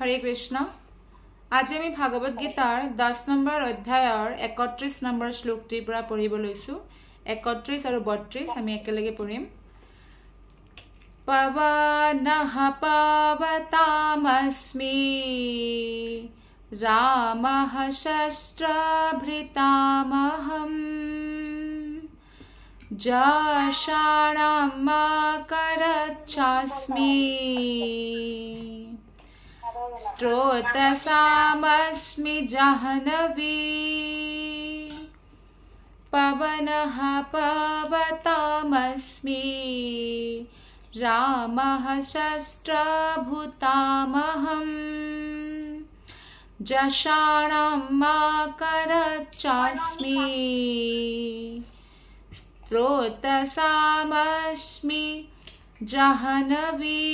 হৰে কৃষ্ণ। আজি আমি ভাগৱত গীতাৰ 10 নম্বৰ অধ্যায়ৰ 31 নম্বৰ শ্লোকটিৰ পৰা পঢ়িব লৈছো। 31 আৰু 32 আমি একেলগে পঢ়িম। পৱনঃ পাৱতামস্মি ৰামঃ শস্ত্ৰভৃতামহম যশাণমাকৰচ্ছাস্মি स्त्रोतसामस्मि जाह्नवी पवनः पावतामस्मि रामः शस्त्रभृतामहं जषाणमाकरच्चास्मि स्त्रोतसामस्मि जाह्नवी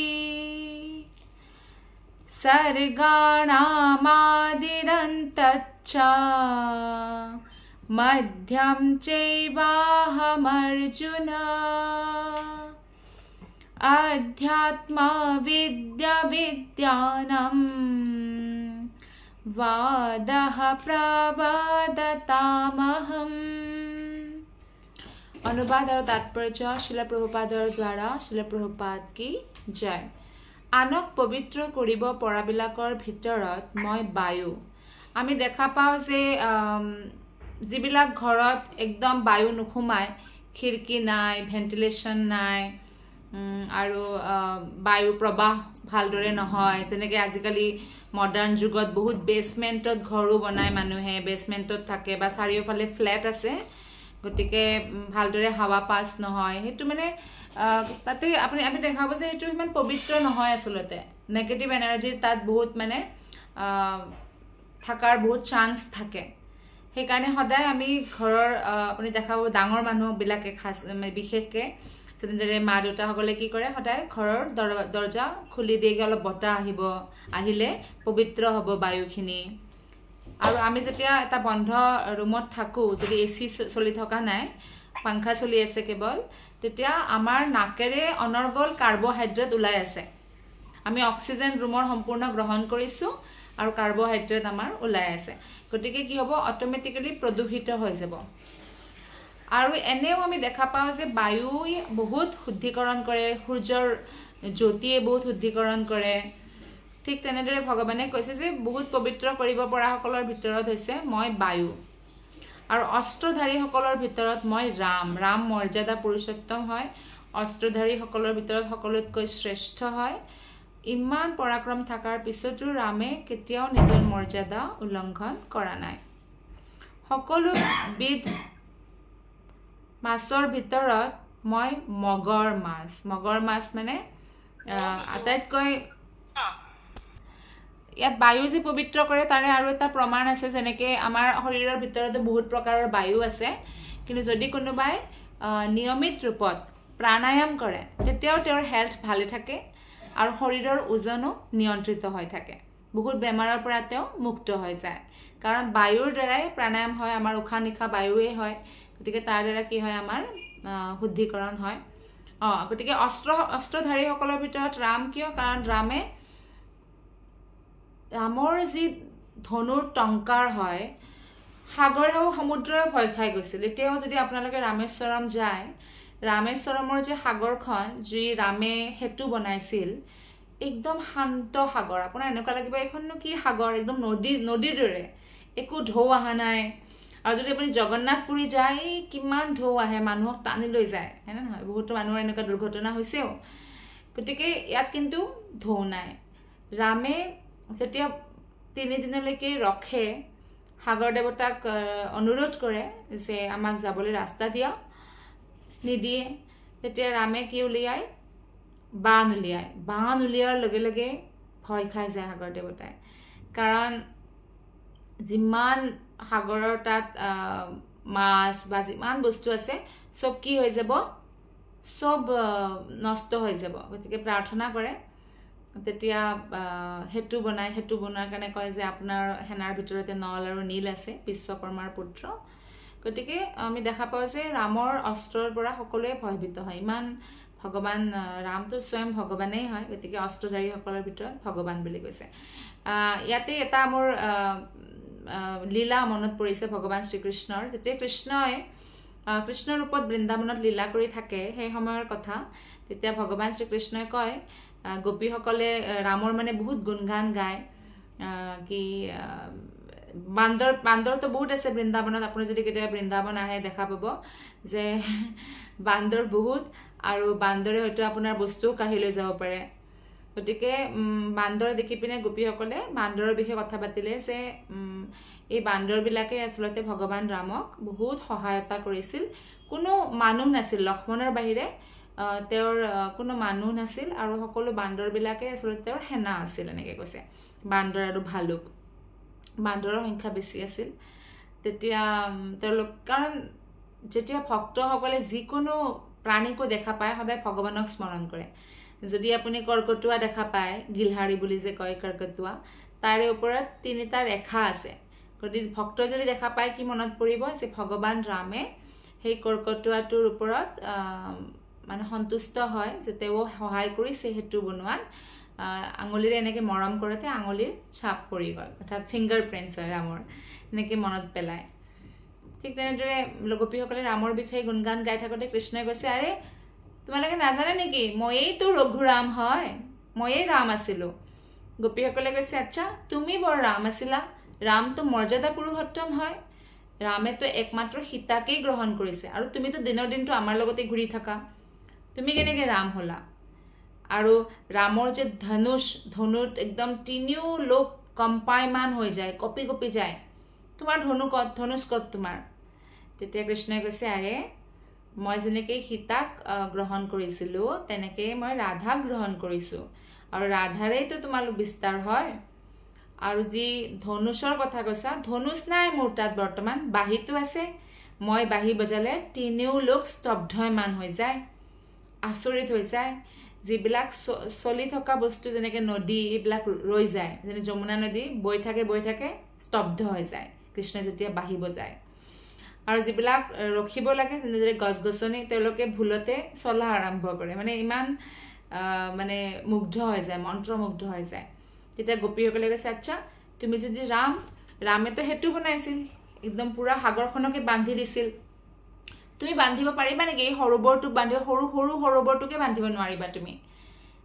सर्गाणामादिरन्तच्च मध्यं चैवाहमर्जुन अध्यात्मविद्याविद्यानं वादः प्रवदतामहम्। अनुवाद और तात्पर्य श्रील प्रभुपादर द्वारा। श्रील प्रभुपाद की जय। আনক পবিত্ৰ কৰিব পৰাবিলাকৰ ভিতৰত মই বায়ু। আমি দেখা পাওঁ যে যিবিলাক ঘৰত একদম বায়ু নুসুমায়, খিৰিকী নাই, ভেন্টিলেশ্যন নাই আৰু বায়ু প্ৰবাহ ভালদৰে নহয়, যেনেকৈ আজিকালি মডাৰ্ণ যুগত বহুত বেছমেণ্টত ঘৰো বনায় মানুহে, বেছমেণ্টত থাকে বা চাৰিওফালে ফ্লেট আছে, গতিকে ভালদৰে হাৱা পাছ নহয়, সেইটো মানে তাতে আমি দেখা পাওঁ যে সেইটো ইমান পবিত্ৰ নহয়। আচলতে নেগেটিভ এনাৰ্জি তাত বহুত মানে থকাৰ বহুত চান্স থাকে। সেইকাৰণে সদায় আমি ঘৰৰ আপুনি দেখা পাব ডাঙৰ মানুহবিলাকে খাস বিশেষকৈ যেনেদৰে মা দেউতাসকলে কি কৰে, সদায় ঘৰৰ দৰ্জা খুলি দিয়ে, অলপ বতাহ আহিলে পবিত্ৰ হ'ব বায়ুখিনি। আৰু আমি যেতিয়া এটা বন্ধ ৰুমত থাকোঁ, যদি AC চলি থকা নাই, পাংখা চলি আছে কেৱল, তেতিয়া আমাৰ নাকেৰে অনৰ্গল কাৰ্বহাইড্ৰেট ওলাই আছে। আমি অক্সিজেন ৰুমৰ সম্পূৰ্ণ গ্ৰহণ কৰিছোঁ আৰু কাৰ্বহাইড্ৰেট আমাৰ ওলাই আছে। গতিকে কি হ'ব, অট'মেটিকেলি প্ৰদূষিত হৈ যাব। আৰু এনেও আমি দেখা পাওঁ যে বায়ুৱে বহুত শুদ্ধিকৰণ কৰে, সূৰ্যৰ জ্যোতিয়ে বহুত শুদ্ধিকৰণ কৰে। ঠিক তেনেদৰে ভগৱানে কৈছে যে বহুত পবিত্ৰ কৰিব পৰাসকলৰ ভিতৰত হৈছে মই বায়ু। আৰু অস্ত্ৰধাৰীসকলৰ ভিতৰত মই ৰাম। ৰাম মৰ্যাদা পুৰুষোত্তম হয়, অস্ত্ৰধাৰীসকলৰ ভিতৰত সকলোতকৈ শ্ৰেষ্ঠ হয়। ইমান পৰাক্ৰম থকাৰ পিছতো ৰামে কেতিয়াও নিজৰ মৰ্যাদা উলংঘন কৰা নাই। সকলোবিধ মাছৰ ভিতৰত মই মগৰ মাছ। মগৰ মাছ মানে আটাইতকৈ ইয়াত বায়ু যে পবিত্ৰ কৰে তাৰে আৰু এটা প্ৰমাণ আছে। যেনেকৈ আমাৰ শৰীৰৰ ভিতৰতে বহুত প্ৰকাৰৰ বায়ু আছে, কিন্তু যদি কোনোবাই নিয়মিত ৰূপত প্ৰাণায়াম কৰে তেতিয়াও তেওঁৰ হেল্থ ভালে থাকে আৰু শৰীৰৰ ওজনো নিয়ন্ত্ৰিত হৈ থাকে। বহুত বেমাৰৰ পৰা তেওঁ মুক্ত হৈ যায়, কাৰণ বায়ুৰ দ্বাৰাই প্ৰাণায়াম হয়। আমাৰ উশাহ নিশাহ বায়ুৱে হয়, গতিকে তাৰ দ্বাৰা কি হয়, আমাৰ শুদ্ধিকৰণ হয়। গতিকে অস্ত্ৰধাৰীসকলৰ ভিতৰত ৰাম কিয়? কাৰণ ৰামৰ যি ধনুৰ টংকাৰ হয়, সাগৰেও সমুদ্ৰও ভয় খাই গৈছিল। এতিয়াও যদি আপোনালোকে ৰামেশ্বৰম যায়, ৰামেশ্বৰমৰ যে সাগৰখন যি ৰামে সেতু বনাইছিল, একদম শান্ত সাগৰ। আপোনাৰ এনেকুৱা লাগিব এইখননো কি সাগৰ, একদম নদীৰ দৰে, একো ঢৌ অহা নাই। আৰু যদি আপুনি জগন্নাথ পুৰী যায়, কিমান ঢৌ আহে, মানুহক টানি লৈ যায়, হয়নে নহয়? বহুতো মানুহৰ এনেকুৱা দুৰ্ঘটনা হৈছেও। গতিকে ইয়াত কিন্তু ঢৌ নাই। ৰামে যেতিয়া 3 দিনলৈকে ৰখে, সাগৰ দেৱতাক অনুৰোধ কৰে যে আমাক যাবলৈ ৰাস্তা দিয়া, নিদিয়ে। তেতিয়া ৰামে কি উলিয়ায়, বাণ উলিয়ায়। বাণ উলিওৱাৰ লগে লগে ভয় খাই যায় সাগৰ দেৱতাই, কাৰণ যিমান সাগৰৰ তাত মাছ বা যিমান বস্তু আছে চব কি হৈ যাব, চব নষ্ট হৈ যাব। গতিকে প্ৰাৰ্থনা কৰে, তেতিয়া সেতু বনায়। সেতু বনোৱাৰ কাৰণে কয় যে আপোনাৰ সেনাৰ ভিতৰতে নল আৰু নীল আছে, বিশ্বকৰ্মাৰ পুত্ৰ। গতিকে আমি দেখা পাওঁ যে ৰামৰ অস্ত্ৰৰ পৰা সকলোৱে ভয়ভীত হয়। ইমান ভগৱান ৰামটো স্বয়ং ভগৱানেই হয়, গতিকে অস্ত্ৰধাৰীসকলৰ ভিতৰত ভগৱান বুলি কৈছে। ইয়াতে এটা মোৰ লীলা মনত পৰিছে ভগৱান শ্ৰীকৃষ্ণৰ। যেতিয়া কৃষ্ণ ৰূপত বৃন্দাবনত লীলা কৰি থাকে সেই সময়ৰ কথা, তেতিয়া ভগৱান শ্ৰীকৃষ্ণই কয় গোপীসকলে ৰামৰ মানে বহুত গুণগান গায় কি বান্দৰটো বহুত আছে বৃন্দাবনত। আপুনি যদি কেতিয়াবা বৃন্দাবন আহে দেখা পাব যে বান্দৰ বহুত, আৰু বান্দৰে হয়তো আপোনাৰ বস্তুও কাঢ়ি লৈ যাব পাৰে। গতিকে বান্দৰ দেখি পিনে গোপীসকলে বান্দৰৰ বিষয়ে কথা পাতিলে যে এই বান্দৰবিলাকে আচলতে ভগৱান ৰামক বহুত সহায়তা কৰিছিল। কোনো মানুহ নাছিল, লক্ষ্মণৰ বাহিৰে তেওঁৰ কোনো মানুহ নাছিল, আৰু সকলো বান্দৰবিলাকে আচলতে তেওঁৰ সেনা আছিল এনেকৈ কৈছে। বান্দৰ আৰু ভালুক, বান্দৰৰ সংখ্যা বেছি আছিল তেতিয়া তেওঁলোক। কাৰণ যেতিয়া ভক্তসকলে যিকোনো প্ৰাণীকো দেখা পায় সদায় ভগৱানক স্মৰণ কৰে। যদি আপুনি কৰ্কটুৱা দেখা পায়, গিলহাৰী বুলি যে কয় কৰ্কটুৱা, তাৰে ওপৰত 3টা ৰেখা আছে। গতিকে ভক্ত যদি দেখা পায় কি মনত পৰিব যে ভগৱান ৰামে সেই কৰ্কটুৱাটোৰ ওপৰত মানে সন্তুষ্ট হয় যে তেওঁ সহায় কৰিছে সেইটো বনোৱাত। আঙুলিৰে এনেকৈ মৰম কৰোঁতে আঙুলিৰ ছাপ পৰি গ'ল, অৰ্থাৎ ফিংগাৰ প্ৰিণ্টছ হয় ৰামৰ, এনেকৈ মনত পেলায়। ঠিক তেনেদৰে গোপীসকলে ৰামৰ বিষয়ে গুণগান গাই থাকোঁতে কৃষ্ণই কৈছে, আৰে তোমালোকে নাজানে নেকি ময়েইতো ৰঘুৰাম হয়, ময়েই ৰাম আছিলোঁ। গোপীসকলে কৈছে, আচ্ছা তুমি বৰ ৰাম আছিলা, ৰামটো মৰ্যাদা পুৰুষোত্তম হয়, ৰামেতো একমাত্ৰ সীতাকেই গ্ৰহণ কৰিছে, আৰু তুমিতো দিনৰ দিনটো আমাৰ লগতে ঘূৰি থাকা, তুমি কেনেকৈ ৰাম হ'লা? আৰু ৰামৰ যে ধনুত একদম 3 লোক কম্পায়মান হৈ যায়, কঁপি কঁপি যায়, তোমাৰ ধনুষ ক'ত তোমাৰ? তেতিয়া কৃষ্ণই কৈছে, আৰে মই যেনেকৈ সীতাক গ্ৰহণ কৰিছিলোঁ তেনেকৈ মই ৰাধাক গ্ৰহণ কৰিছোঁ, আৰু ৰাধাৰেইতো তোমালোক বিস্তাৰ হয়। আৰু যি ধনুষৰ কথা কৈছা, ধনুষ নাই মোৰ তাত বৰ্তমান, বাঁহীটো আছে, মই বাঁহী বজালে 3 লোক স্তব্ধমান হৈ যায়, আচৰিত হৈ যায়। যিবিলাক চলি থকা বস্তু যেনেকৈ নদী এইবিলাক ৰৈ যায়, যেনে যমুনা নদী বৈ থাকে স্তব্ধ হৈ যায় কৃষ্ণই যেতিয়া বাঁহী বজায়। আৰু যিবিলাক ৰখিব লাগে যেনেদৰে গছ গছনি, তেওঁলোকে ভুলতে চলা আৰম্ভ কৰে, মানে ইমান মানে মুগ্ধ হৈ যায়, মন্ত্ৰমুগ্ধ হৈ যায়। তেতিয়া গোপীসকলে কৈছে, আচ্ছা তুমি যদি ৰামেতো সেইটো বনাইছিল, একদম পুৰা সাগৰখনকে বান্ধি দিছিল, তুমি বান্ধিব পাৰিবা নেকি? এই সৰোবৰটোক বান্ধিব, সৰু সৰোবৰটোকে বান্ধিব নোৱাৰিবা তুমি?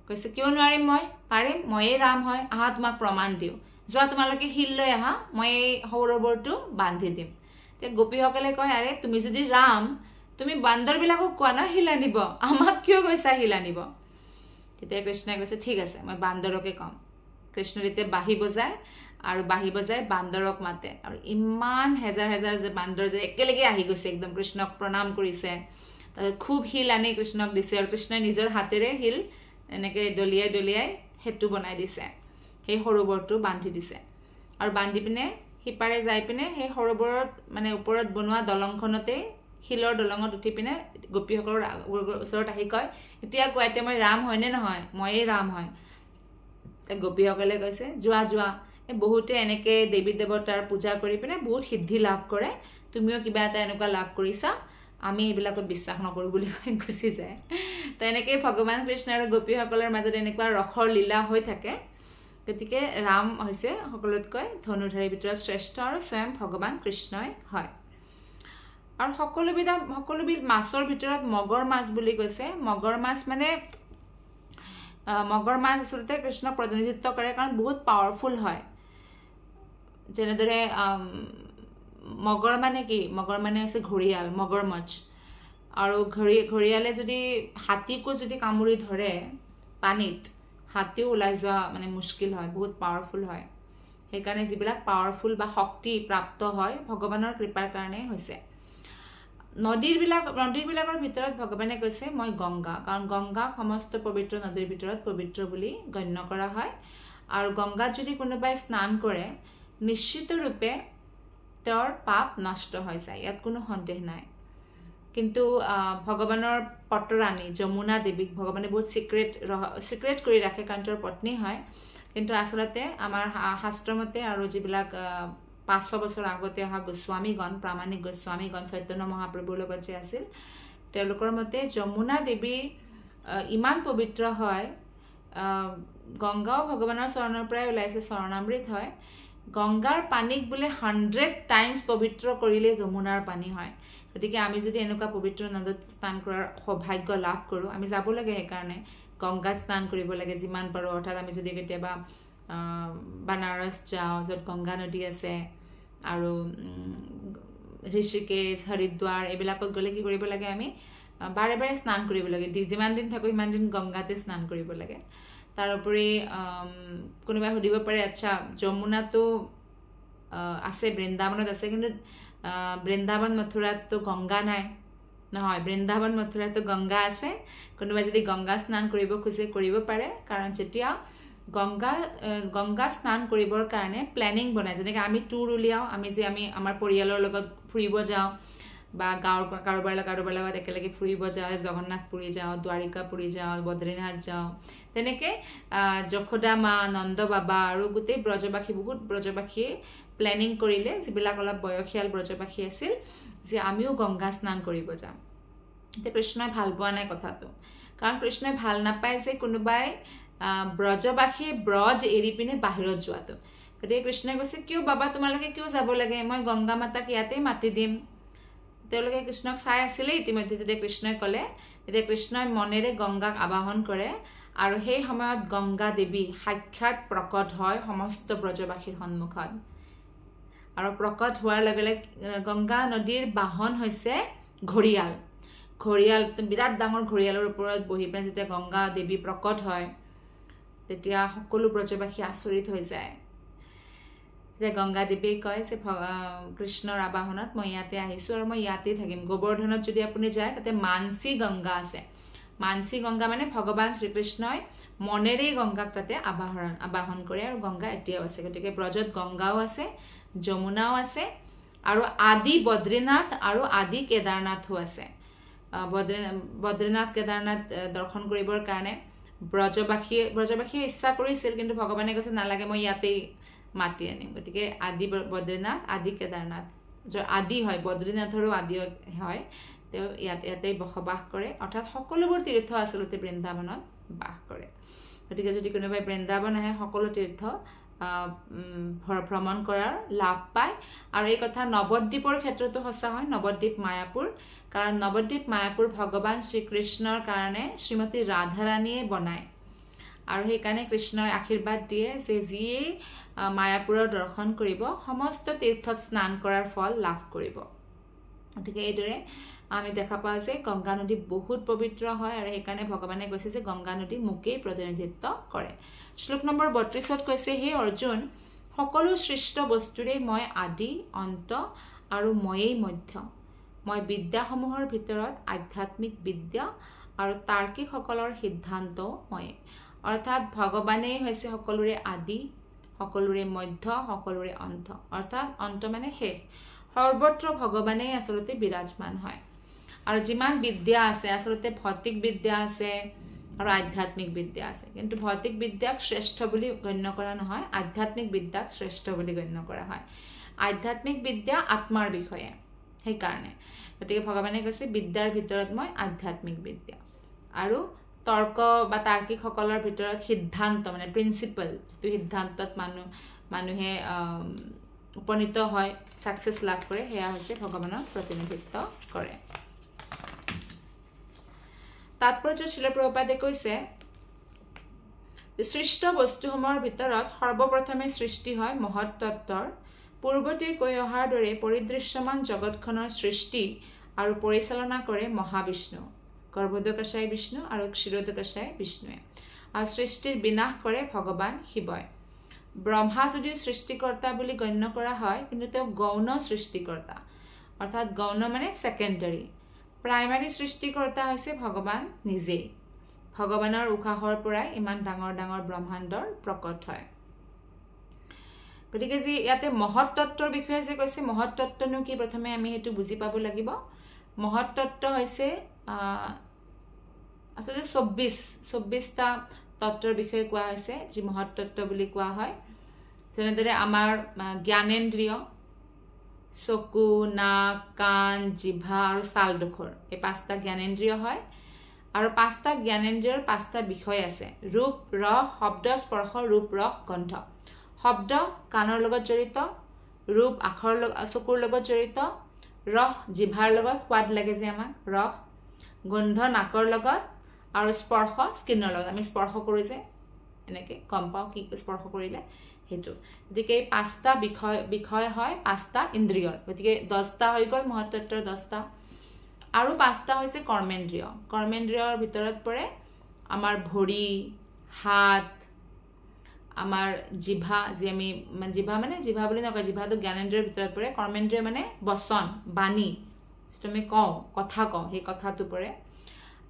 কৈছে, কিয় নোৱাৰিম, মই পাৰিম, ময়েই ৰাম হয়, আহা তোমাক প্ৰমাণ দিওঁ, যোৱা তোমালোকে শিল লৈ আহা, মই এই সৰোবৰটো বান্ধি দিম। তেতিয়া গোপীসকলে কয়, আৰে তুমি যদি ৰাম, তুমি বান্দৰবিলাকক কোৱা না শিল আনিব, আমাক কিয় কৈছা শিল আনিব? তেতিয়া কৃষ্ণই কৈছে, ঠিক আছে মই বান্দৰকে ক'ম। কৃষ্ণ তেতিয়া বাঁহী বজায়, আৰু বাঁহী বজাই বান্দৰক মাতে, আৰু ইমান হেজাৰ যে বান্দৰ যে একেলগে আহি গৈছে, একদম কৃষ্ণক প্ৰণাম কৰিছে। তাৰপিছত খুব শিল আনি কৃষ্ণক দিছে, আৰু কৃষ্ণই নিজৰ হাতেৰে শিল এনেকৈ দলিয়াই সেতু বনাই দিছে, সেই সৰোবৰটো বান্ধি দিছে। আৰু বান্ধি পিনে সিপাৰে যাই পিনে সেই সৰোবৰত মানে ওপৰত বনোৱা দলংখনতেই, শিলৰ দলঙত উঠি পিনে গোপীসকলৰ ওচৰত আহি কয়, এতিয়া কোৱা, এতিয়া মই ৰাম হয়নে নহয়? ময়েই ৰাম হয়। গোপীসকলে কৈছে, যোৱা, বহুতে এনেকৈ দেৱী দেৱতাৰ পূজা কৰি পিনে বহুত সিদ্ধি লাভ কৰে, তুমিও কিবা এটা এনেকুৱা লাভ কৰিছা, আমি এইবিলাকত বিশ্বাস নকৰোঁ বুলি কৈ গুচি যায়। তো এনেকৈ ভগৱান কৃষ্ণ আৰু গোপীসকলৰ মাজত এনেকুৱা ৰসৰ লীলা হৈ থাকে। গতিকে ৰাম হৈছে সকলোতকৈ ধনুধাৰীৰ ভিতৰত শ্ৰেষ্ঠ, আৰু স্বয়ং ভগৱান কৃষ্ণই হয়। আৰু সকলোবিধ মাছৰ ভিতৰত মগৰ মাছ বুলি কৈছে। মগৰ মাছ আচলতে কৃষ্ণক প্ৰতিনিধিত্ব কৰে, কাৰণ বহুত পাৱাৰফুল হয়। যেনেদৰে মগৰ মানে কি? মগৰ মানে হৈছে ঘৰিয়াল, মগৰমচ্ছ। আৰু ঘৰিয়ালে যদি হাতীকো যদি কামুৰি ধৰে পানীত, হাতীও ওলাই যোৱা মানে মুস্কিল হয়, বহুত পাৱাৰফুল হয়। সেইকাৰণে যিবিলাক পাৱাৰফুল বা শক্তি প্ৰাপ্ত হয় ভগৱানৰ কৃপাৰ কাৰণে হৈছে। নদীবিলাকৰ ভিতৰত ভগৱানে কৈছে, মই গংগা, কাৰণ গংগাক সমস্ত পবিত্ৰ নদীৰ ভিতৰত পবিত্ৰ বুলি গণ্য কৰা হয়। আৰু গংগাত যদি কোনোবাই স্নান কৰে নিশ্চিত ৰূপে তেওঁৰ পাপ নষ্ট হৈ যায়, ইয়াত কোনো সন্দেহ নাই। কিন্তু ভগৱানৰ পটৰাণী যমুনা দেৱীক ভগৱানে বহুত চিক্ৰেট কৰি ৰাখে, কাৰণ তেওঁৰ পত্নী হয়। কিন্তু আচলতে আমাৰ শাস্ত্ৰমতে আৰু যিবিলাক 500 বছৰ আগতে অহা গোস্বামীগণ, প্ৰামাণিক গোস্বামীগণ চৈতন্য মহাপ্ৰভুৰ লগত যে আছিল, তেওঁলোকৰ মতে যমুনা দেৱী ইমান পবিত্ৰ হয় গংগাও ভগৱানৰ চৰণৰ পৰাই ওলাইছে চৰণামৃত হয় গংগাৰ পানীক বোলে 100 টাইমছ পবিত্ৰ কৰিলে যমুনাৰ পানী হয় গতিকে আমি যদি এনেকুৱা পবিত্ৰ নদীত স্নান কৰাৰ সৌভাগ্য লাভ কৰোঁ আমি যাব লাগে সেইকাৰণে গংগাত স্নান কৰিব লাগে যিমান পাৰোঁ অৰ্থাৎ আমি যদি কেতিয়াবা বানাৰস যাওঁ য'ত গংগা নদী আছে আৰু ঋষিকেশ হৰিদ্বাৰ এইবিলাকত গ'লে কি কৰিব লাগে আমি বাৰে বাৰে স্নান কৰিব লাগে যিমান দিন থাকোঁ সিমান দিন গংগাতে স্নান কৰিব লাগে তাৰ উপৰি কোনোবাই সুধিব পাৰে আচ্ছা যমুনাটো আছে বৃন্দাবনত আছে কিন্তু বৃন্দাবন মথুৰাততো গংগা নাই নহয় বৃন্দাবন মথুৰাততো গংগা আছে কোনোবাই যদি গংগা স্নান কৰিব খোজে কৰিব পাৰে কাৰণ যেতিয়া গংগা স্নান কৰিবৰ কাৰণে প্লেনিং বনায় যেনেকৈ আমি টুৰ উলিয়াওঁ আমি আমাৰ পৰিয়ালৰ লগত ফুৰিব যাওঁ বা গাঁৱৰ কাৰোবাৰ লগত একেলগে ফুৰিব যাওঁ জগন্নাথ পুৰী যাওঁ দ্বাৰিকা পুৰী যাওঁ বদ্ৰীনাথ যাওঁ তেনেকৈ যশোদা মা নন্দ বাবা আৰু গোটেই ব্ৰজবাসী বহুত ব্ৰজবাসীয়ে প্লেনিং কৰিলে যিবিলাক অলপ বয়সীয়াল ব্ৰজবাসী আছিল যে আমিও গংগা স্নান কৰিব যাম এতিয়া কৃষ্ণই ভাল পোৱা নাই কথাটো কাৰণ কৃষ্ণই ভাল নাপায় যে কোনোবাই ব্ৰজবাসীয়ে ব্ৰজ এৰি পিনে বাহিৰত যোৱাটো গতিকে কৃষ্ণই কৈছে কিয় বাবা তোমালোকে কিয় যাব লাগে মই গংগা মাতাক ইয়াতেই মাতি দিম তেওঁলোকে কৃষ্ণক চাই আছিলে ইতিমধ্যে যেতিয়া কৃষ্ণই ক'লে তেতিয়া কৃষ্ণই মনেৰে গংগাক আবাহন কৰে আৰু সেই সময়ত গংগা দেৱী সাক্ষাৎ প্ৰকট হয় সমস্ত ব্ৰজবাসীৰ সন্মুখত আৰু প্ৰকট হোৱাৰ লগে লগে গংগা নদীৰ বাহন হৈছে ঘৰিয়াল বিৰাট ডাঙৰ ঘৰিয়ালৰ ওপৰত বহি পেলাই যেতিয়া গংগা দেৱী প্ৰকট হয় তেতিয়া সকলো ব্ৰজবাসী আচৰিত হৈ যায় তেতিয়া গংগা দেৱীয়ে কয় যে কৃষ্ণৰ আবাহনত মই ইয়াতে আহিছোঁ আৰু মই ইয়াতেই থাকিম গোবৰ্ধনত যদি আপুনি যায় তাতে মানসী গংগা আছে মানসী গংগা মানে ভগৱান শ্ৰীকৃষ্ণই মনেৰেই গংগাক তাতে আবাহন কৰে আৰু গংগা এতিয়াও আছে গতিকে ব্ৰজত গংগাও আছে যমুনাও আছে আৰু আদি বদ্ৰীনাথ আৰু আদি কেদাৰনাথো আছে বদ্ৰীনাথ কেদাৰনাথ দৰ্শন কৰিবৰ কাৰণে ব্ৰজবাসীয়ে ইচ্ছা কৰিছিল কিন্তু ভগৱানে কৈছে নালাগে মই ইয়াতেই মাতি আনিম গতিকে আদি বদ্ৰীনাথ আদি কেদাৰনাথ য'ৰ আদি হয় বদ্ৰীনাথৰো আদি হয় তেওঁ ইয়াতেই বসবাস কৰে অৰ্থাৎ সকলোবোৰ তীৰ্থ আচলতে বৃন্দাবনত বাস কৰে গতিকে যদি কোনোবাই বৃন্দাবন আহে সকলো তীৰ্থ ভ্ৰমণ কৰাৰ লাভ পায় আৰু এই কথা নৱদ্বীপৰ ক্ষেত্ৰতো সঁচা হয় নৱদ্বীপ মায়াপুৰ কাৰণ নৱদ্বীপ মায়াপুৰ ভগৱান শ্ৰীকৃষ্ণৰ কাৰণে শ্ৰীমতী ৰাধাৰাণীয়ে বনায় আৰু সেইকাৰণে কৃষ্ণই আশীৰ্বাদ দিয়ে যে যিয়ে মায়াপুৰৰ দৰ্শন কৰিব সমস্ত তীৰ্থত স্নান কৰাৰ ফল লাভ কৰিব গতিকে এইদৰে আমি দেখা পাওঁ যে গংগা নদী বহুত পবিত্ৰ হয় আৰু সেইকাৰণে ভগৱানে কৈছে যে গংগা নদী মোকেই প্ৰতিনিধিত্ব কৰে শ্লোক নম্বৰ 32ত কৈছে হে অৰ্জুন সকলো সৃষ্ট বস্তুৰে মই আদি অন্ত আৰু ময়েই মধ্য মই বিদ্যাসমূহৰ ভিতৰত আধ্যাত্মিক বিদ্যা আৰু তাৰ্কিকসকলৰ সিদ্ধান্ত ময়ে অৰ্থাৎ ভগৱানেই হৈছে সকলোৰে আদি সকলোৰে মধ্য সকলোৰে অন্ত অৰ্থাৎ অন্ত মানে শেষ সৰ্বত্ৰ ভগৱানেই আচলতে বিৰাজমান হয় আৰু যিমান বিদ্যা আছে আচলতে ভৌতিক বিদ্যা আছে আৰু আধ্যাত্মিক বিদ্যা আছে কিন্তু ভৌতিক বিদ্যাক শ্ৰেষ্ঠ বুলি গণ্য কৰা নহয় আধ্যাত্মিক বিদ্যাক শ্ৰেষ্ঠ বুলি গণ্য কৰা হয় আধ্যাত্মিক বিদ্যা আত্মাৰ বিষয়ে সেইকাৰণে গতিকে ভগৱানে কৈছে বিদ্যাৰ ভিতৰত মই আধ্যাত্মিক বিদ্যা আৰু তৰ্ক বা তাৰ্কিকসকলৰ ভিতৰত সিদ্ধান্ত মানে প্ৰিন্সিপল যিটো সিদ্ধান্তত মানুহে উপনীত হয় সাকসেস লাভ কৰে সেয়া হৈছে ভগৱানৰ প্ৰতিনিধিত্ব কৰে তাৎপৰ্য শিল প্ৰভুপাদে কৈছে সৃষ্ট বস্তুসমূহৰ ভিতৰত সৰ্বপ্ৰথমে সৃষ্টি হয় মহৎ তত্ত্বৰ পূৰ্বতে কৈ অহাৰ দৰে পৰিদৃশ্যমান জগতখনৰ সৃষ্টি আৰু পৰিচালনা কৰে মহাবিষ্ণু গৰ্ভোদকশাই বিষ্ণু আৰু ক্ষীৰোদকশাই বিষ্ণুৱে আৰু সৃষ্টিৰ বিনাশ কৰে ভগৱান শিৱই ব্ৰহ্মা যদিও সৃষ্টিকৰ্তা বুলি গণ্য কৰা হয় কিন্তু তেওঁ গৌণ সৃষ্টিকৰ্তা অৰ্থাৎ গৌণ মানে সেকেন্ডাৰী প্ৰাইমাৰী সৃষ্টিকৰ্তা হৈছে ভগৱান নিজেই ভগৱানৰ উখাহৰ পৰাই ইমান ডাঙৰ ডাঙৰ ব্ৰহ্মাণ্ডৰ প্ৰকট হয় গতিকে যে ইয়াতে মহৎ তত্ত্বৰ বিষয়ে যে কৈছে মহৎ তত্ত্বনো কি প্ৰথমে আমি হেতু বুজি পাব লাগিব মহৎ তত্ত্ব হৈছে আসলে 24টা তত্ত্বৰ বিষয়ে কোৱা হৈছে যি মহৎ তত্ত্ব বুলি কোৱা হয় যেনেদৰে আমাৰ জ্ঞানেন্দ্ৰিয় চকু নাক কাণ জিভা আৰু ছালডোখৰ এই 5টা জ্ঞানেন্দ্ৰিয় হয় আৰু পাঁচটা জ্ঞানেন্দ্ৰিয়ৰ পাঁচটা বিষয় আছে ৰূপ ৰস শব্দ স্পৰ্শ ৰূপ ৰস গন্ধ শব্দ কাণৰ লগত জড়িত ৰূপ আখৰ চকুৰ লগত জড়িত ৰস জিভাৰ লগত সোৱাদ লাগে যে আমাক ৰস গন্ধ নাকৰ লগত আৰু স্পৰ্শ স্কিনৰ লগত আমি স্পৰ্শ কৰোঁ যে এনেকৈ গম পাওঁ কি স্পৰ্শ কৰিলে সেইটো গতিকে এই পাঁচটা বিষয় হয় পাঁচটা ইন্দ্ৰিয়ৰ গতিকে 10টা হৈ গ'ল মহত্তত্বৰ 10টা আৰু পাঁচটা হৈছে কৰ্মেন্দ্ৰিয়ৰ ভিতৰত পৰে আমাৰ ভৰি হাত আমাৰ জিভা যে আমি জিভা মানে জিভা বুলি নকয় জিভাটো জ্ঞানেন্দ্ৰিয়ৰ ভিতৰত পৰে কৰ্মেন্দ্ৰিয় মানে বচন বাণী যিটো আমি কওঁ কথা কওঁ সেই কথাটো পৰে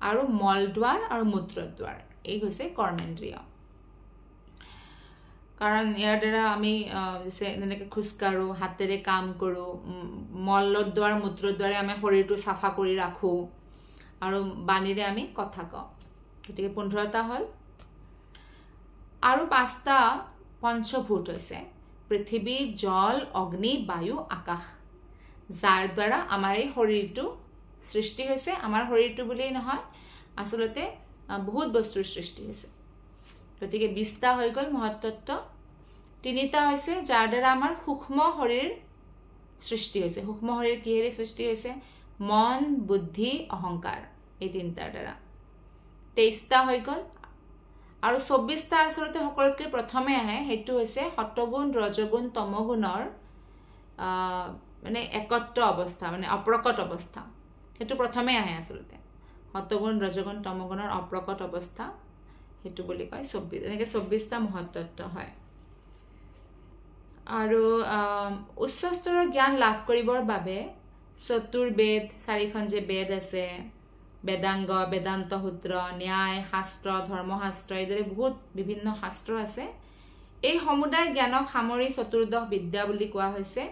আৰু মলদ্বাৰ আৰু মূত্ৰদ্বাৰ এই হৈছে কৰ্মেন্দ্ৰিয় কাৰণ ইয়াৰ দ্বাৰা আমি যেনেকৈ খোজকাঢ়োঁ হাতেৰে কাম কৰোঁ মলদ্বাৰ মূত্ৰদ্বাৰে আমি শৰীৰটো চাফা কৰি ৰাখোঁ আৰু বাণীৰে আমি কথা কওঁ গতিকে 15টা হ'ল আৰু পাঁচটা পঞ্চভূত হৈছে পৃথিৱী জল অগ্নি বায়ু আকাশ যাৰ দ্বাৰা আমাৰ এই শৰীৰটো সৃষ্টি হৈছে আমাৰ শৰীৰটো বুলিয়েই নহয় আচলতে বহুত বস্তুৰ সৃষ্টি হৈছে গতিকে 20টা হৈ গ'ল মহত্তত্ব 3টা হৈছে যাৰ দ্বাৰা আমাৰ সূক্ষ্ম শৰীৰ সৃষ্টি হৈছে সূক্ষ্ম শৰীৰ কিহেৰে সৃষ্টি হৈছে মন বুদ্ধি অহংকাৰ এই 3টাৰ দ্বাৰা 23টা হৈ গ'ল আৰু 24টা আচলতে সকলোতকৈ প্ৰথমে আহে সেইটো হৈছে সত্বগুণ ৰজগুণ তমগুণৰ মানে একত্ৰ অৱস্থা মানে অপ্ৰকট অৱস্থা সেইটো প্ৰথমে আহে আচলতে সত্বগুণ ৰজগুণ তমগুণৰ অপ্ৰকট অৱস্থা সেইটো বুলি কয় 24 এনেকৈ 24টা মহত্তত্ব হয় আৰু উচ্চ স্তৰৰ জ্ঞান লাভ কৰিবৰ বাবে চতুৰ্বেদ 4খন যে বেদ আছে বেদাংগ বেদান্ত সূত্ৰ ন্যায় শাস্ত্ৰ ধৰ্মশাস্ত্ৰ এইদৰে বহুত বিভিন্ন শাস্ত্ৰ আছে এই সমুদায় জ্ঞানক সামৰি চতুৰ্দশ বিদ্যা বুলি কোৱা হৈছে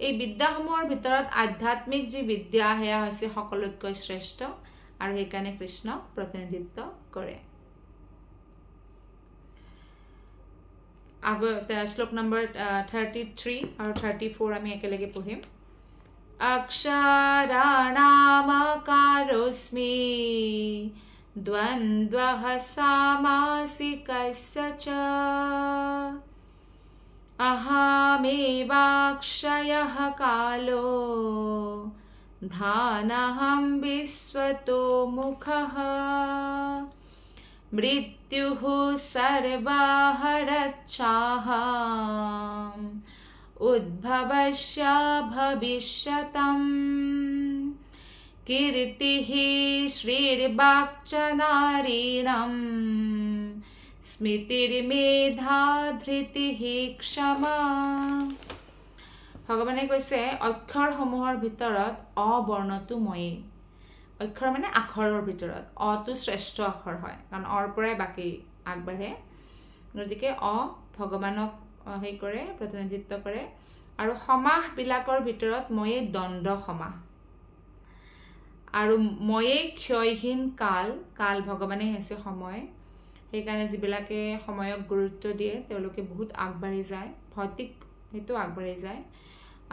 এই বিদ্যাসমূহৰ ভিতৰত আধ্যাত্মিক যি বিদ্যা সেয়া হৈছে সকলোতকৈ শ্ৰেষ্ঠ আৰু সেইকাৰণে কৃষ্ণক প্ৰতিনিধিত্ব কৰে শ্লোক নম্বৰ 33 আৰু 34 আমি একেলগে পঢ়িম अक्षराणामकारस्मि द्वन्द्वः सामासिकस्य च अहमेवाक्षयः कालो धानहं विश्वतो मुखः मृत्युः सर्वाहरच्चाहम् उद्भवस्य भविष्यतम् कीर्तिः श्रीर्वाक्च नारीणम् स्मृतिर्मेधा धृतिः क्षमा ভগৱানে কৈছে অক্ষৰসমূহৰ ভিতৰত অ বৰ্ণটো ময়েই অক্ষৰ মানে আখৰৰ ভিতৰত অটো শ্ৰেষ্ঠ আখৰ হয় কাৰণ অৰ পৰাই বাকী আগবাঢ়ে গতিকে অ ভগৱানক সেই কৰে প্ৰতিনিধিত্ব কৰে আৰু সমাহবিলাকৰ ভিতৰত ময়েই দণ্ড সমাহ আৰু ময়েই ক্ষয়হীন কাল ভগৱানেই হৈছে সময় সেইকাৰণে যিবিলাকে সময়ক গুৰুত্ব দিয়ে তেওঁলোকে বহুত আগবাঢ়ি যায় ভৌতিক সেইটো আগবাঢ়ি যায়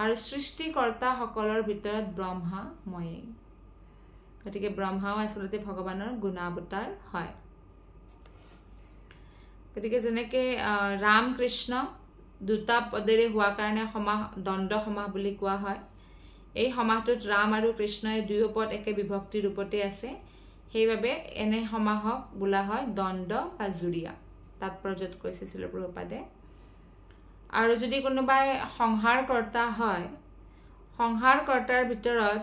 আৰু সৃষ্টিকৰ্তাসকলৰ ভিতৰত ব্ৰহ্মা ময়েই গতিকে ব্ৰহ্মাও আচলতে ভগৱানৰ গুণাৱতাৰ হয় গতিকে যেনেকৈ ৰাম কৃষ্ণ দুটা পদেৰে হোৱা কাৰণে সমাহ দণ্ড সমাহ বুলি কোৱা হয় এই সমাহটোত ৰাম আৰু কৃষ্ণই দুয়ো পদ একে বিভক্তি ৰূপতে আছে সেইবাবে এনে সমাহক বোলা হয় দণ্ড বা জুৰিয়া তাৎপৰ্যত কৈছে শ্ৰীল প্ৰভুপাদে আৰু যদি কোনোবাই সংহাৰকৰ্তা হয় সংহাৰকৰ্তাৰ ভিতৰত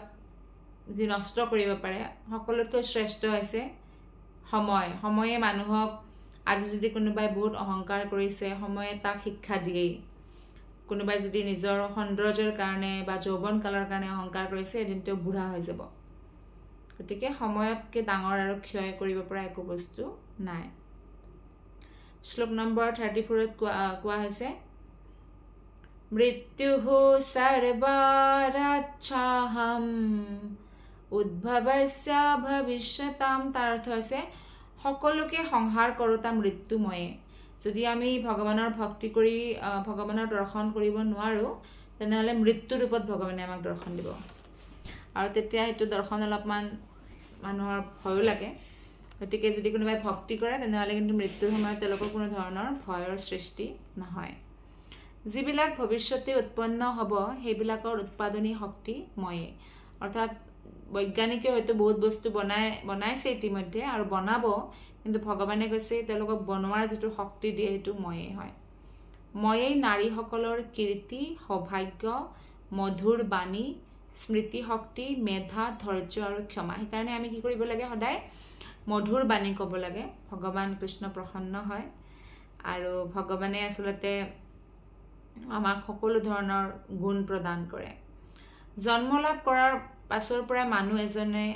যি নষ্ট কৰিব পাৰে সকলোতকৈ শ্ৰেষ্ঠ হৈছে সময়ে মানুহক আজি যদি কোনোবাই বহুত অহংকাৰ কৰিছে সময়ে তাক শিক্ষা দিয়েই কোনোবাই যদি নিজৰ সৌন্দৰ্যৰ কাৰণে বা যৌৱন কালৰ কাৰণে অহংকাৰ কৰিছে এদিন তেওঁ বুঢ়া হৈ যাব গতিকে সময়তকৈ ডাঙৰ আৰু ক্ষয় কৰিব পৰা একো বস্তু নাই শ্লোক নম্বৰ 34ত কোৱা হৈছে মৃত্যুঃ সৰ্বাৰচ্ছাহম উদ্ভৱস্য ভৱিষ্যতাম তাৰ অৰ্থ হৈছে সকলোকে সংহাৰ কৰোতা মৃত্যুময়ে যদি আমি ভগৱানৰ ভক্তি কৰি ভগৱানৰ দৰ্শন কৰিব নোৱাৰোঁ তেনেহ'লে মৃত্যু ৰূপত ভগৱানে আমাক দৰ্শন দিব আৰু তেতিয়া সেইটো দৰ্শন অলপমান মানুহৰ ভয়ো লাগে গতিকে যদি কোনোবাই ভক্তি কৰে তেনেহ'লে কিন্তু মৃত্যুৰ সময়ত তেওঁলোকৰ কোনো ধৰণৰ ভয়ৰ সৃষ্টি নহয় যিবিলাক ভৱিষ্যতে উৎপন্ন হ'ব সেইবিলাকৰ উৎপাদনী শক্তি ময়ে অৰ্থাৎ বৈজ্ঞানিকে হয়তো বহুত বস্তু বনাইছে ইতিমধ্যে আৰু বনাব কিন্তু ভগৱানে কৈছে তেওঁলোকক বনোৱাৰ যিটো শক্তি দিয়ে সেইটো ময়ে হয় ময়েই নাৰীসকলৰ কীৰ্তি সৌভাগ্য মধুৰ বাণী স্মৃতি শক্তি মেধা ধৈৰ্য আৰু ক্ষমা সেইকাৰণে আমি কি কৰিব লাগে সদায় মধুৰ বাণী ক'ব লাগে ভগৱান কৃষ্ণ প্ৰসন্ন হয় আৰু ভগৱানে আচলতে আমাক সকলো ধৰণৰ গুণ প্ৰদান কৰে জন্ম লাভ কৰাৰ পাছৰ পৰা মানুহ এজনে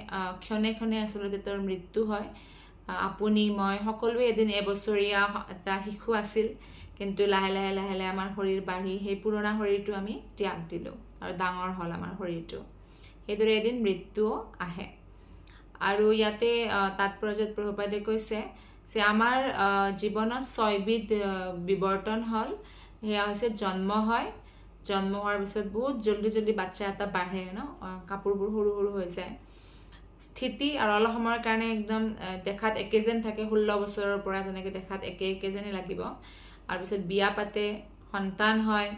ক্ষণে ক্ষণে আচলতে তেওঁৰ মৃত্যু হয় আপুনি মই সকলোৱে এদিন এবছৰীয়া এটা শিশু আছিল কিন্তু লাহে লাহে লাহে লাহে আমাৰ শৰীৰ বাঢ়ি সেই পুৰণা শৰীৰটো আমি ত্যাগ দিলোঁ আৰু ডাঙৰ হ'ল আমাৰ শৰীৰটো সেইদৰে এদিন মৃত্যুও আহে আৰু ইয়াতে তাৎপৰ্যত প্ৰভুপাদে কৈছে যে আমাৰ জীৱনত 6 বিধ বিৱৰ্তন হ'ল সেয়া হৈছে জন্ম হয় জন্ম হোৱাৰ পিছত বহুত জলদি জলদি বাচ্চা এটা বাঢ়ে ন কাপোৰবোৰ সৰু সৰু হৈ যায় স্থিতি আৰু অলপ সময়ৰ কাৰণে একদম দেখাত একে যেন থাকে 16 বছৰৰ পৰা যেনেকৈ দেখাত একে যেনে লাগিব আৰু পিছত বিয়া পাতে সন্তান হয়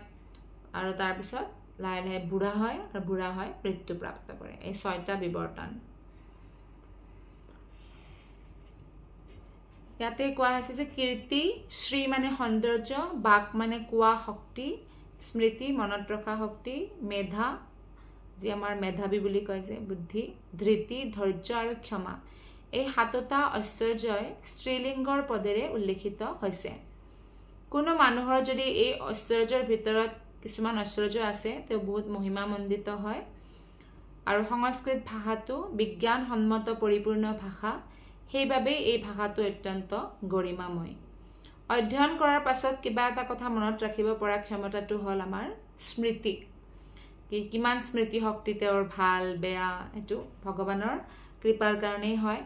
আৰু তাৰপিছত লাহে লাহে বুঢ়া হয় আৰু বুঢ়া হয় মৃত্যু প্ৰাপ্ত কৰে এই 6টা বিৱৰ্তন ইয়াতে কোৱা হৈছে যে কীৰ্তি শ্ৰী মানে সৌন্দৰ্য বাক মানে কোৱা শক্তি স্মৃতি মনত ৰখা শক্তি মেধা যি আমাৰ মেধাৱী বুলি কয় যে বুদ্ধি ধৃতি ধৈৰ্য আৰু ক্ষমা এই 7টা ঐশ্বৰ্যই স্ত্ৰীলিংগৰ পদেৰে উল্লেখিত হৈছে কোনো মানুহৰ যদি এই ঐশ্বৰ্যৰ ভিতৰত কিছুমান ঐশ্বৰ্য আছে তেওঁ বহুত মহিমামণ্ডিত হয় আৰু সংস্কৃত ভাষাটো বিজ্ঞানসন্মত পৰিপূৰ্ণ ভাষা সেইবাবে এই ভাষাটো অত্যন্ত গৰিমাময় অধ্যয়ন কৰাৰ পাছত কিবা এটা কথা মনত ৰাখিব পৰা ক্ষমতাটো হ'ল আমাৰ স্মৃতি কিমান স্মৃতি শক্তি তেওঁৰ ভাল বেয়া এটো ভগৱানৰ কৃপাৰ কাৰণেই হয়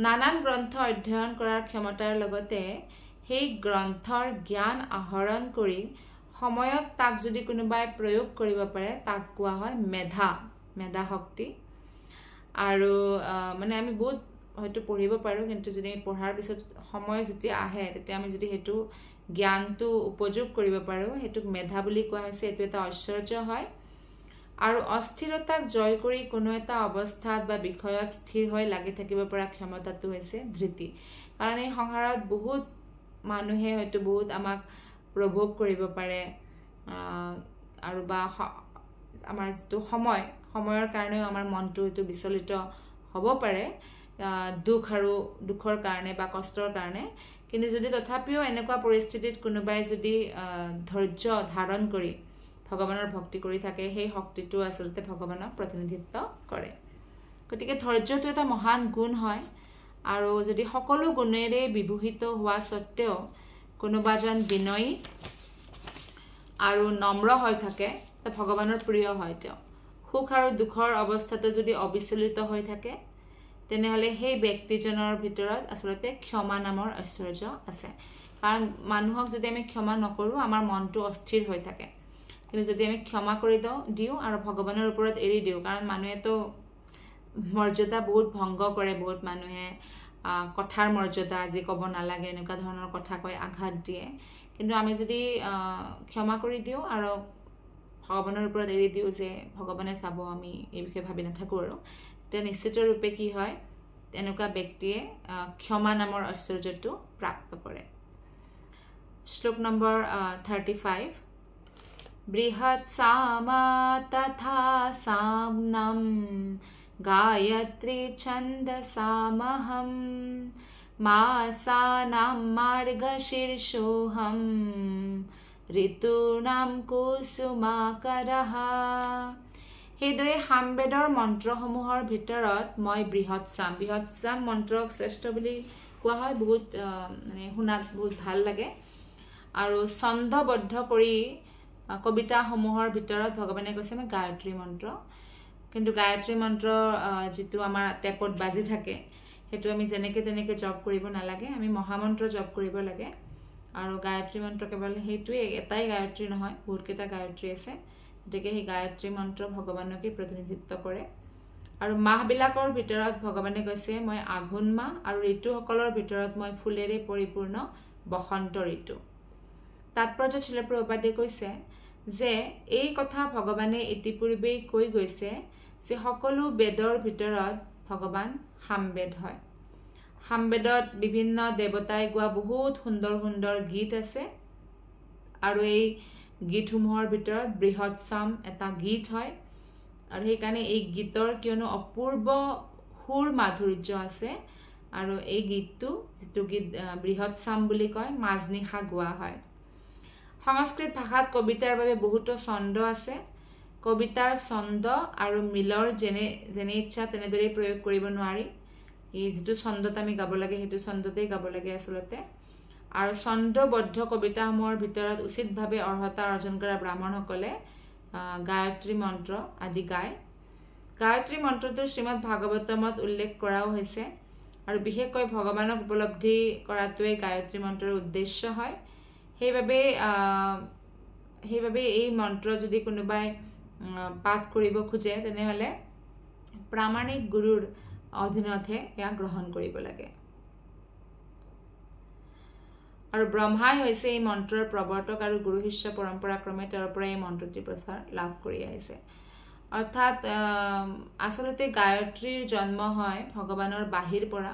নানান গ্ৰন্থ অধ্যয়ন কৰাৰ ক্ষমতাৰ লগতে সেই গ্ৰন্থৰ জ্ঞান আহৰণ কৰি সময়ত তাক যদি কোনোবাই প্ৰয়োগ কৰিব পাৰে তাক কোৱা হয় মেধা শক্তি আৰু মানে আমি বহুত হয়তো পঢ়িব পাৰোঁ কিন্তু যদি পঢ়াৰ পিছত সময় যেতিয়া আহে তেতিয়া আমি যদি হেতু জ্ঞানটো উপযোগ কৰিব পাৰোঁ হেতুক মেধা বুলি কোৱা হৈছে এটো এটা ঐশ্বৰ্য হয় আৰু অস্থিৰতাক জয় কৰি কোনো এটা অৱস্থাত বা বিষয়ত স্থিৰ হৈ লাগি থাকিব পৰা ক্ষমতাটো হৈছে ধৃতি কাৰণ এই সংসাৰত বহুত মানুহে হয়তো বহুত আমাক প্ৰভোগ কৰিব পাৰে আৰু বা আমাৰ যিটো সময়ৰ কাৰণেও আমাৰ মনটো হয়তো বিচলিত হ'ব পাৰে দুখৰ কাৰণে বা কষ্টৰ কাৰণে কিন্তু যদি তথাপিও এনেকুৱা পৰিস্থিতিত কোনোবাই যদি ধৈৰ্য ধাৰণ কৰি ভগৱানৰ ভক্তি কৰি থাকে সেই শক্তিটো আচলতে ভগৱানক প্ৰতিনিধিত্ব কৰে গতিকে ধৈৰ্যটো এটা মহান গুণ হয় আৰু যদি সকলো গুণেৰে বিভূষিত হোৱা সত্ত্বেও কোনোবাজন বিনয়ী আৰু নম্ৰ হৈ থাকে তা ভগৱানৰ প্ৰিয় হয় তেওঁ সুখ আৰু দুখৰ অৱস্থাটো যদি অবিচলিত হৈ থাকে তেনেহ'লে সেই ব্যক্তিজনৰ ভিতৰত আচলতে ক্ষমা নামৰ ঐশ্বৰ্য আছে কাৰণ মানুহক যদি আমি ক্ষমা নকৰোঁ আমাৰ মনটো অস্থিৰ হৈ থাকে কিন্তু যদি আমি ক্ষমা কৰি দিওঁ আৰু ভগৱানৰ ওপৰত এৰি দিওঁ কাৰণ মানুহেতো মৰ্যাদা বহুত ভংগ কৰে বহুত মানুহে কথাৰ মৰ্যাদা আজি ক'ব নালাগে এনেকুৱা ধৰণৰ কথা কৈ আঘাত দিয়ে কিন্তু আমি যদি ক্ষমা কৰি দিওঁ আৰু ভগৱানৰ ওপৰত এৰি দিওঁ যে ভগৱানে চাব আমি এই বিষয়ে ভাবি নাথাকোঁ আৰু তেতিয়া নিশ্চিত ৰূপে কি হয় এনেকুৱা ব্যক্তিয়ে ক্ষমা নামৰ ঐশ্বৰ্যটো প্ৰাপ্ত কৰে শ্লোক নম্বৰ 35 বৃহৎ সামা তথা সামনম গায়ত্ৰী ছন্দসামহম মাসানাম মাৰ্গশীৰ্ষোহম ঋতুনাম কুসুমাকৰঃ সেইদৰে সামবেদৰ মন্ত্ৰসমূহৰ ভিতৰত মই বৃহৎ সাম মন্ত্ৰক শ্ৰেষ্ঠ বুলি কোৱা হয় বহুত মানে শুনাত বহুত ভাল লাগে আৰু ছন্দবদ্ধ কৰি কবিতাসমূহৰ ভিতৰত ভগৱানে কৈছে মই গায়ত্ৰী মন্ত্ৰ কিন্তু গায়ত্ৰী মন্ত্ৰ যিটো আমাৰ টেপত বাজি থাকে সেইটো আমি যেনেকৈ তেনেকৈ জপ কৰিব নালাগে আমি মহামন্ত্ৰ জপ কৰিব লাগে আৰু গায়ত্ৰী মন্ত্ৰ কেৱল সেইটোৱে এটাই গায়ত্ৰী নহয় বহুতকেইটা গায়ত্ৰী আছে গতিকে সেই গায়ত্ৰী মন্ত্ৰ ভগৱানকে প্ৰতিনিধিত্ব কৰে আৰু মাহবিলাকৰ ভিতৰত ভগৱানে কৈছে মই আঘোণ মাহ আৰু ঋতুসকলৰ ভিতৰত মই ফুলেৰে পৰিপূৰ্ণ বসন্ত ঋতু। তাৎপৰ্য শিল প্ৰভুপাদে কৈছে যে এই কথা ভগৱানে ইতিপূৰ্বেই কৈ গৈছে যে সকলো বেদৰ ভিতৰত ভগৱান সামবেদ হয়। সামবেদত বিভিন্ন দেৱতাই গোৱা বহুত সুন্দৰ সুন্দৰ গীত আছে আৰু এই গীতসমূহৰ ভিতৰত বৃহৎ সাম এটা গীত হয় আৰু সেইকাৰণে এই গীতৰ কিয়নো অপূৰ্ব সুৰ মাধুৰ্য আছে আৰু এই গীতটো যিটো গীত বৃহৎ সাম বুলি কয় মাজনিশা গোৱা হয়। সংস্কৃত ভাষাত কবিতাৰ বাবে বহুতো ছন্দ আছে। কবিতাৰ ছন্দ আৰু মিলৰ যেনে ইচ্ছা তেনেদৰে প্ৰয়োগ কৰিব নোৱাৰি। এই যিটো ছন্দত আমি গাব লাগে সেইটো ছন্দতেই গাব লাগে আচলতে। আৰু ছন্দবদ্ধ কবিতাসমূহৰ ভিতৰত উচিতভাৱে অৰ্হতা অৰ্জন কৰা ব্ৰাহ্মণসকলে গায়ত্ৰী মন্ত্ৰ আদি গায়। গায়ত্ৰী মন্ত্ৰটো শ্ৰীমদ ভাগৱতমত উল্লেখ কৰাও হৈছে আৰু বিশেষকৈ ভগৱানক উপলব্ধি কৰাটোৱে গায়ত্ৰী মন্ত্ৰৰ উদ্দেশ্য হয়। সেইবাবে এই মন্ত্ৰ যদি কোনোবাই পাঠ কৰিব খোজে তেনেহ'লে প্ৰামাণিক গুৰুৰ অধীনতহে এয়া গ্ৰহণ কৰিব লাগে। আৰু ব্ৰহ্মাই হৈছে এই মন্ত্ৰৰ প্ৰৱৰ্তক আৰু গুৰু শিষ্য পৰম্পৰাক্ৰমে তেওঁৰ পৰা এই মন্ত্ৰটিৰ প্ৰচাৰ লাভ কৰি আহিছে। অৰ্থাৎ আচলতে গায়ত্ৰীৰ জন্ম হয় ভগৱানৰ বাহিৰ পৰা।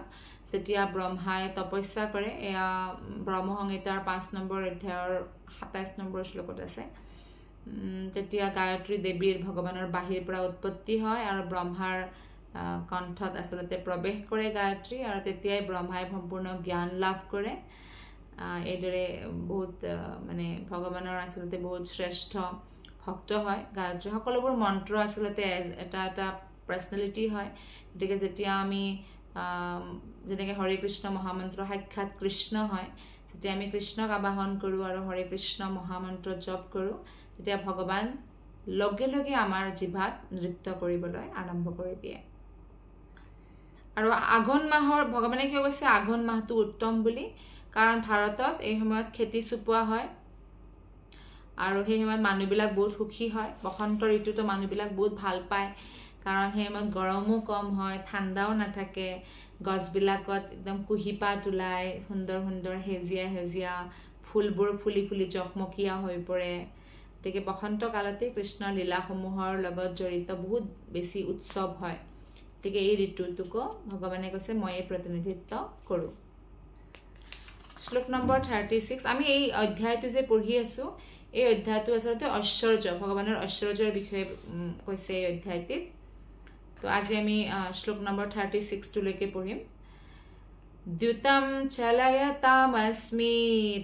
যেতিয়া ব্ৰহ্মাই তপস্যা কৰে, এয়া ব্ৰহ্মসংহিতাৰ 5 নম্বৰ অধ্যায়ৰ 27 নম্বৰ শ্লোকত আছে। তেতিয়া গায়ত্ৰী দেৱীৰ ভগৱানৰ বাহিৰ পৰা উৎপত্তি হয় আৰু ব্ৰহ্মাৰ কণ্ঠত আচলতে প্ৰৱেশ কৰে গায়ত্ৰী আৰু তেতিয়াই ব্ৰহ্মাই সম্পূৰ্ণ জ্ঞান লাভ কৰে। এইদৰে বহুত মানে ভগৱানৰ আচলতে বহুত শ্ৰেষ্ঠ ভক্ত হয় গায়ত্ৰী। সকলোবোৰ মন্ত্ৰ আচলতে এটা এটা পাৰ্চনেলিটি হয়। গতিকে যেতিয়া আমি যেনেকৈ হৰে কৃষ্ণ মহামন্ত্ৰ সাক্ষাৎ কৃষ্ণ হয়, যেতিয়া আমি কৃষ্ণক আবাহন কৰোঁ আৰু হৰে কৃষ্ণ মহামন্ত্ৰ জপ কৰোঁ, তেতিয়া ভগৱান লগে লগে আমাৰ জিভাত নৃত্য কৰিবলৈ আৰম্ভ কৰি দিয়ে। আৰু আঘোণ মাহৰ ভগৱানে কিয় কৈছে আঘোণ মাহটো উত্তম বুলি? কাৰণ ভাৰতত এই সময়ত খেতি চপোৱা হয় আৰু সেই সময়ত মানুহবিলাক বহুত সুখী হয়। বসন্ত ঋতুটো মানুহবিলাক বহুত ভাল পায় কাৰণ সেই সময়ত গৰমো কম হয়, ঠাণ্ডাও নাথাকে, গছবিলাকত একদম কুঁহিপাত ওলায়, সুন্দৰ সুন্দৰ সেউজীয়া সেউজীয়া ফুলবোৰ ফুলি ফুলি জকমকীয়া হৈ পৰে। গতিকে বসন্ত কালতেই কৃষ্ণৰ লীলাসমূহৰ লগত জড়িত বহুত বেছি উৎসৱ হয়। গতিকে এই ঋতুটোকো ভগৱানে কৈছে ময়ে প্ৰতিনিধিত্ব কৰোঁ। শ্লোক নম্বৰ 36। আমি এই অধ্যায়টো যে পঢ়ি আছোঁ, এই অধ্যায়টো আচলতে ঐশ্বৰ্য, ভগৱানৰ ঐশ্বৰ্যৰ বিষয়ে কৈছে এই অধ্যায়টিত। তো আজি আমি শ্লোক নম্বৰ 36লৈকে পঢ়িম। দ্যুতম চলয়তামস্মি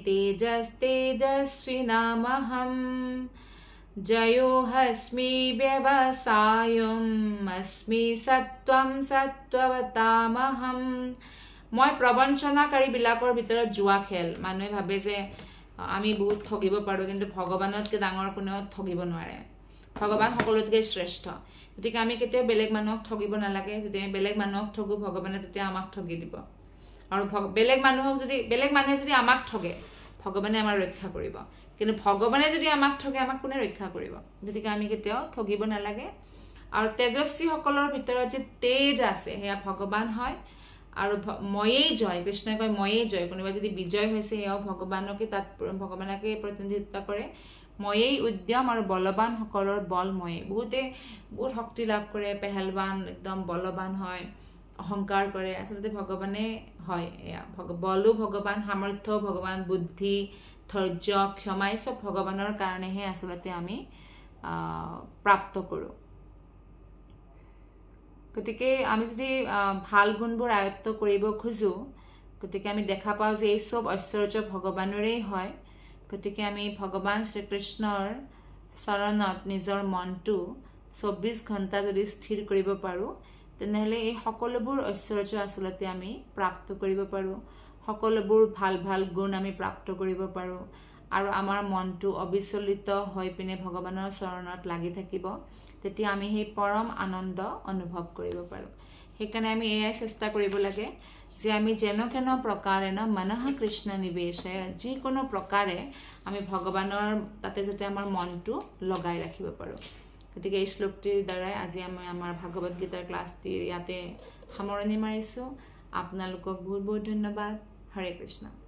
তেজস্তেজস্বিনামহম জয়োহস্মি ব্যৱসায়ম अस्मि সত্ত্বম সত্ত্বৱতামহম। মই প্ৰবঞ্চনাকাৰীবিলাকৰ ভিতৰত জুৱা খেল। মানুহে ভাবে যে আমি বহুত ঠগিব পাৰোঁ, কিন্তু ভগৱানতকৈ ডাঙৰ কোনেও ঠগিব নোৱাৰে। ভগৱান সকলোতকৈ শ্ৰেষ্ঠ। গতিকে আমি কেতিয়াও বেলেগ মানুহক ঠগিব নালাগে। যদি আমি বেলেগ মানুহক ঠগোঁ, ভগৱানে তেতিয়া আমাক ঠগি দিব। আৰু বেলেগ মানুহে যদি আমাক ঠগে, ভগৱানে আমাৰ ৰক্ষা কৰিব। কিন্তু ভগৱানে যদি আমাক ঠগে, আমাক কোনে ৰক্ষা কৰিব? গতিকে আমি কেতিয়াও ঠগিব নালাগে। আৰু তেজস্বীসকলৰ ভিতৰত যে তেজ আছে সেয়া ভগৱান হয়। আৰু ময়েই জয়, কৃষ্ণই কয় ময়েই জয়। কোনোবা যদি বিজয় হৈছে সেয়াও ভগৱানকে প্ৰতিনিধিত্ব কৰে। ময়েই উদ্যম আৰু বলৱানসকলৰ বল ময়ে। বহুত শক্তি লাভ কৰে, পেহেলৱান একদম বলৱান হয়, অহংকাৰ কৰে। আচলতে ভগৱানে হয় এয়া। বলো ভগৱান, সামৰ্থ্যও ভগৱান, বুদ্ধি, ধৈৰ্য, ক্ষমা এই চব ভগৱানৰ কাৰণেহে আচলতে আমি প্ৰাপ্ত কৰোঁ। গতিকে আমি যদি ভাল গুণবোৰ আয়ত্ব কৰিব খোজোঁ, গতিকে আমি দেখা পাওঁ যে এই চব ঐশ্বৰ্য ভগৱানৰেই হয়। গতিকে আমি ভগৱান শ্ৰীকৃষ্ণৰ চৰণত নিজৰ মনটো 24 ঘণ্টা যদি স্থিৰ কৰিব পাৰোঁ, তেনেহ'লে এই সকলোবোৰ ঐশ্বৰ্য আচলতে আমি প্ৰাপ্ত কৰিব পাৰোঁ। সকলোবোৰ ভাল ভাল গুণ আমি প্ৰাপ্ত কৰিব পাৰোঁ আৰু আমাৰ মনটো অবিচলিত হৈ পিনে ভগৱানৰ চৰণত লাগি থাকিব। তেতিয়া আমি সেই পৰম আনন্দ অনুভৱ কৰিব পাৰোঁ। সেইকাৰণে আমি এয়াই চেষ্টা কৰিব লাগে যে আমি যেন প্ৰকাৰেণ মনঃ কৃষ্ণ নিৱেশে, যিকোনো প্ৰকাৰে আমি ভগৱানৰ তাতে যাতে আমাৰ মনটো লগাই ৰাখিব পাৰোঁ। গতিকে এই শ্লোকটিৰ দ্বাৰাই আজি আমি আমাৰ ভাগৱত গীতাৰ ক্লাছটিৰ ইয়াতে সামৰণি মাৰিছোঁ আপোনালোকক বহুত বহুত ধন্যবাদ হৰে কৃষ্ণ